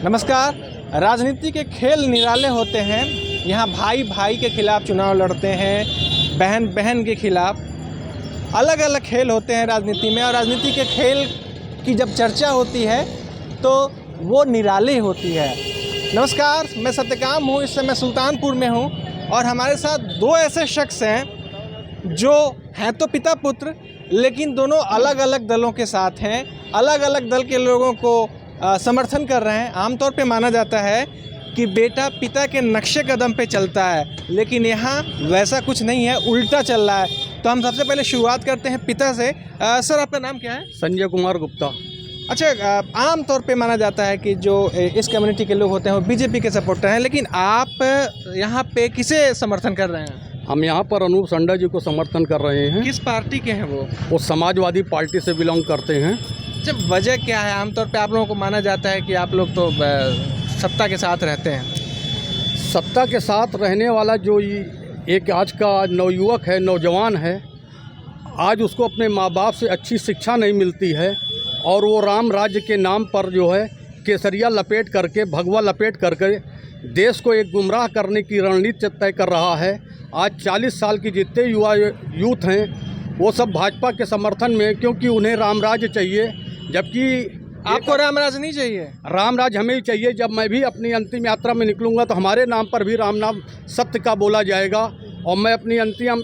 नमस्कार। राजनीति के खेल निराले होते हैं। यहाँ भाई भाई के खिलाफ चुनाव लड़ते हैं, बहन बहन के खिलाफ। अलग अलग खेल होते हैं राजनीति में, और राजनीति के खेल की जब चर्चा होती है तो वो निराली होती है। नमस्कार, मैं सत्यकाम हूँ। इस समय सुल्तानपुर में हूँ और हमारे साथ दो ऐसे शख्स हैं जो हैं तो पिता पुत्र, लेकिन दोनों अलग अलग दलों के साथ हैं, अलग अलग दल के लोगों को समर्थन कर रहे हैं। आमतौर पे माना जाता है कि बेटा पिता के नक्शे कदम पे चलता है, लेकिन यहाँ वैसा कुछ नहीं है, उल्टा चल रहा है। तो हम सबसे पहले शुरुआत करते हैं पिता से। सर, आपका नाम क्या है? संजय कुमार गुप्ता। अच्छा, आम तौर पे माना जाता है कि जो इस कम्युनिटी के लोग होते हैं वो बीजेपी के सपोर्टर हैं, लेकिन आप यहाँ पे किसे समर्थन कर रहे हैं? हम यहाँ पर अनूप संडा जी को समर्थन कर रहे हैं। किस पार्टी के हैं वो? समाजवादी पार्टी से बिलोंग करते हैं। जब वजह क्या है? आमतौर पे आप लोगों को माना जाता है कि आप लोग तो सत्ता के साथ रहते हैं। सत्ता के साथ रहने वाला जो एक आज का नवयुवक है, नौजवान है, आज उसको अपने माँ बाप से अच्छी शिक्षा नहीं मिलती है और वो राम राज्य के नाम पर जो है केसरिया लपेट करके, भगवा लपेट करके देश को एक गुमराह करने की रणनीति तय कर रहा है। आज 40 साल की जितने यूथ हैं वो सब भाजपा के समर्थन में, क्योंकि उन्हें राम राज्य चाहिए, जबकि आपको राम राज नहीं चाहिए। राम राज हमें ही चाहिए। जब मैं भी अपनी अंतिम यात्रा में निकलूंगा तो हमारे नाम पर भी राम नाम सत्य का बोला जाएगा और मैं अपनी अंतिम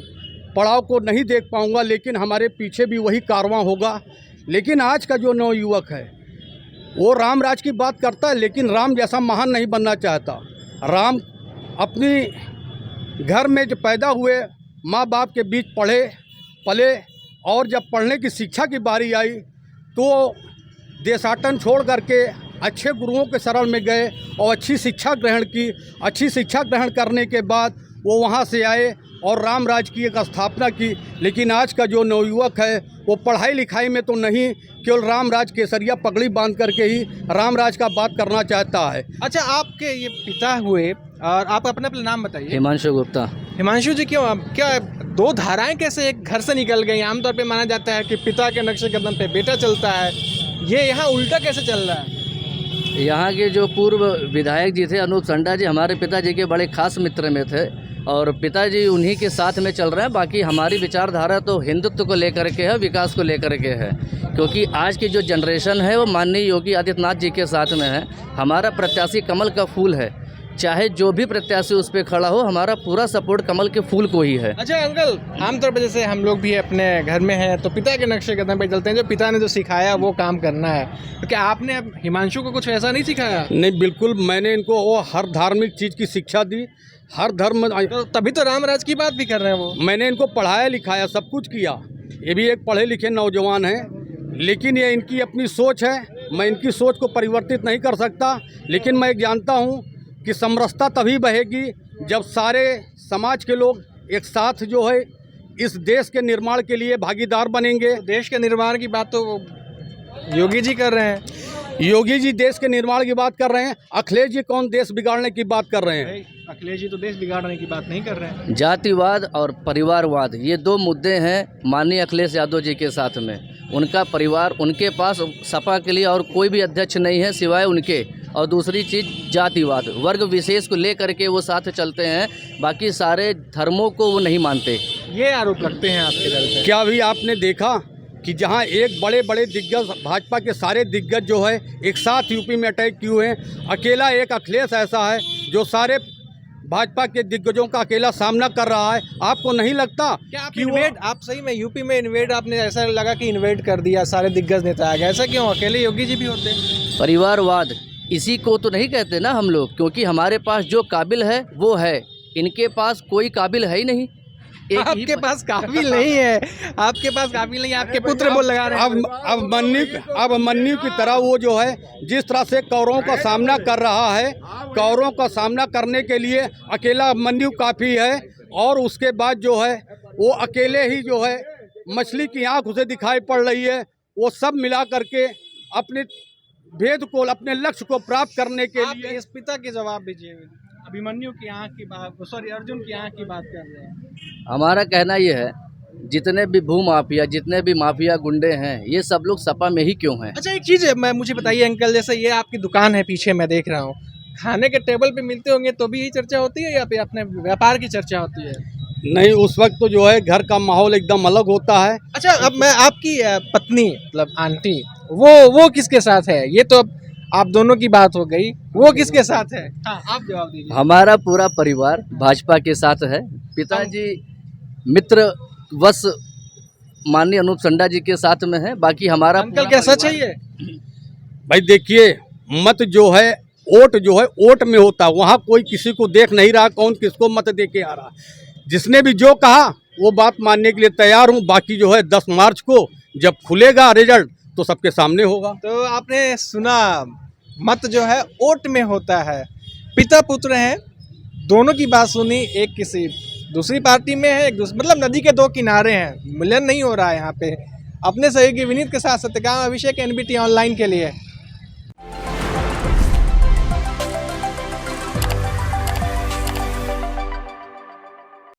पड़ाव को नहीं देख पाऊंगा, लेकिन हमारे पीछे भी वही कारवां होगा। लेकिन आज का जो नवयुवक है वो राम राज की बात करता है, लेकिन राम जैसा महान नहीं बनना चाहता। राम अपनी घर में जो पैदा हुए, माँ बाप के बीच पढ़े पले, और जब पढ़ने की शिक्षा की बारी आई तो देशाटन छोड़ करके अच्छे गुरुओं के शरण में गए और अच्छी शिक्षा ग्रहण की। अच्छी शिक्षा ग्रहण करने के बाद वो वहाँ से आए और राम राज की एक स्थापना की। लेकिन आज का जो नवयुवक है वो पढ़ाई लिखाई में तो नहीं, केवल राम राज केसरिया पगड़ी बांध करके ही राम राज का बात करना चाहता है। अच्छा, आपके ये पिता हुए और आप अपना नाम बताइए। हिमांशु गुप्ता। हिमांशु जी, क्यों क्या दो धाराएं कैसे एक घर से निकल गई? आमतौर पे माना जाता है कि पिता के नक्शे कदम पे बेटा चलता है, ये यहाँ उल्टा कैसे चल रहा है? यहाँ के जो पूर्व विधायक जी थे अनूप संडा जी, हमारे पिताजी के बड़े खास मित्र में थे और पिताजी उन्हीं के साथ में चल रहे हैं। बाकी हमारी विचारधारा तो हिंदुत्व को लेकर के है, विकास को लेकर के है, क्योंकि आज की जो जनरेशन है वो माननीय योगी आदित्यनाथ जी के साथ में है। हमारा प्रत्याशी कमल का फूल है, चाहे जो भी प्रत्याशी उस पर खड़ा हो, हमारा पूरा सपोर्ट कमल के फूल को ही है। अच्छा अंकल, आमतौर पर जैसे हम लोग भी अपने घर में हैं तो पिता के नक्शे कदम पे चलते हैं, जो पिता ने जो सिखाया वो काम करना है। तो क्या आपने हिमांशु को कुछ ऐसा नहीं सिखाया? नहीं, बिल्कुल, मैंने इनको वो हर धार्मिक चीज़ की शिक्षा दी, हर धर्म। तो तभी तो राम राज की बात भी कर रहे हैं वो। मैंने इनको पढ़ाया लिखाया, सब कुछ किया। ये भी एक पढ़े लिखे नौजवान हैं, लेकिन ये इनकी अपनी सोच है। मैं इनकी सोच को परिवर्तित नहीं कर सकता, लेकिन मैं जानता हूँ कि समरसता तभी बहेगी जब सारे समाज के लोग एक साथ जो है इस देश के निर्माण के लिए भागीदार बनेंगे। तो देश के निर्माण की बात तो योगी जी कर रहे हैं। योगी जी देश के निर्माण की बात कर रहे हैं, अखिलेश जी कौन देश बिगाड़ने की बात कर रहे हैं? अखिलेश जी तो देश बिगाड़ने की बात नहीं कर रहे हैं। जातिवाद और परिवारवाद, ये दो मुद्दे हैं माननीय अखिलेश यादव जी के साथ में। उनका परिवार, उनके पास सपा के लिए और कोई भी अध्यक्ष नहीं है सिवाय उनके। और दूसरी चीज़ जातिवाद, वर्ग विशेष को ले करके वो साथ चलते हैं, बाकी सारे धर्मों को वो नहीं मानते। ये आरोप लगते हैं आपके दल पे। क्या अभी आपने देखा कि जहां एक बड़े बड़े दिग्गज, भाजपा के सारे दिग्गज जो है एक साथ यूपी में अटैक किए हैं, अकेला एक अखिलेश ऐसा है जो सारे भाजपा के दिग्गजों का अकेला सामना कर रहा है। आपको नहीं लगता क्या आप कि आप सही में यूपी में इन्वेड, आपने ऐसा लगा कि इन्वेड कर दिया, सारे दिग्गज नेता आ गए? ऐसा क्यों? अकेले योगी जी भी होते? परिवारवाद इसी को तो नहीं कहते ना हम लोग, क्योंकि हमारे पास जो काबिल है वो है, इनके पास कोई काबिल है ही नहीं। आपके पास काबिल नहीं है, आपके पास काबिल नहीं है, आपके पुत्र बोल लगा रहे हैं। अब मन्यु की तरह वो जो है जिस तरह से कौरवों का सामना कर रहा है, कौरवों का सामना करने के लिए अकेला मन्यु काफ़ी है। और उसके बाद जो है वो अकेले ही जो है मछली की आँख उसे दिखाई पड़ रही है। वो सब मिला करके अपने भेद को, अपने लक्ष्य को प्राप्त करने के लिए। इस पिता के जवाब दीजिए। अभिमन्यु की आँख की बात, सॉरी अर्जुन की आँख की बात कर रहे हैं। हमारा कहना ये है जितने भी भू माफिया, जितने भी माफिया गुंडे हैं, ये सब लोग सपा में ही क्यों हैं? अच्छा, एक चीज़ मुझे बताइए अंकल, जैसे ये आपकी दुकान है पीछे मैं देख रहा हूँ, खाने के टेबल पे मिलते होंगे तो भी यही चर्चा होती है या फिर अपने व्यापार की चर्चा होती है? नहीं, उस वक्त तो जो है घर का माहौल एकदम अलग होता है। अच्छा, अब मैं आपकी पत्नी मतलब आंटी, वो किसके साथ है? ये तो अब आप दोनों की बात हो गई, वो किसके साथ है? हाँ, आप जवाब दीजिए। हमारा पूरा परिवार भाजपा के साथ है। पिताजी मित्र वश माननीय अनूप संडा जी के साथ में है। बाकी हमारा अंकल पूरा क्या सच है परिवार- ये? भाई देखिए, मत जो है वोट जो है वोट में होता है, वहाँ कोई किसी को देख नहीं रहा कौन किसको मत दे के आ रहा। जिसने भी जो कहा वो बात मानने के लिए तैयार हूँ। बाकी जो है 10 मार्च को जब खुलेगा रिजल्ट तो सबके सामने होगा। तो आपने सुना, मत जो है वोट में होता है। पिता पुत्र हैं, दोनों की बात सुनी, एक किसी दूसरी पार्टी में है, एक दूसरी, मतलब नदी के दो किनारे हैं, मिलन नहीं हो रहा है यहाँ पे। अपने सहयोगी विनीत के साथ सत्यकाम अभिषेक, NBT ऑनलाइन के लिए।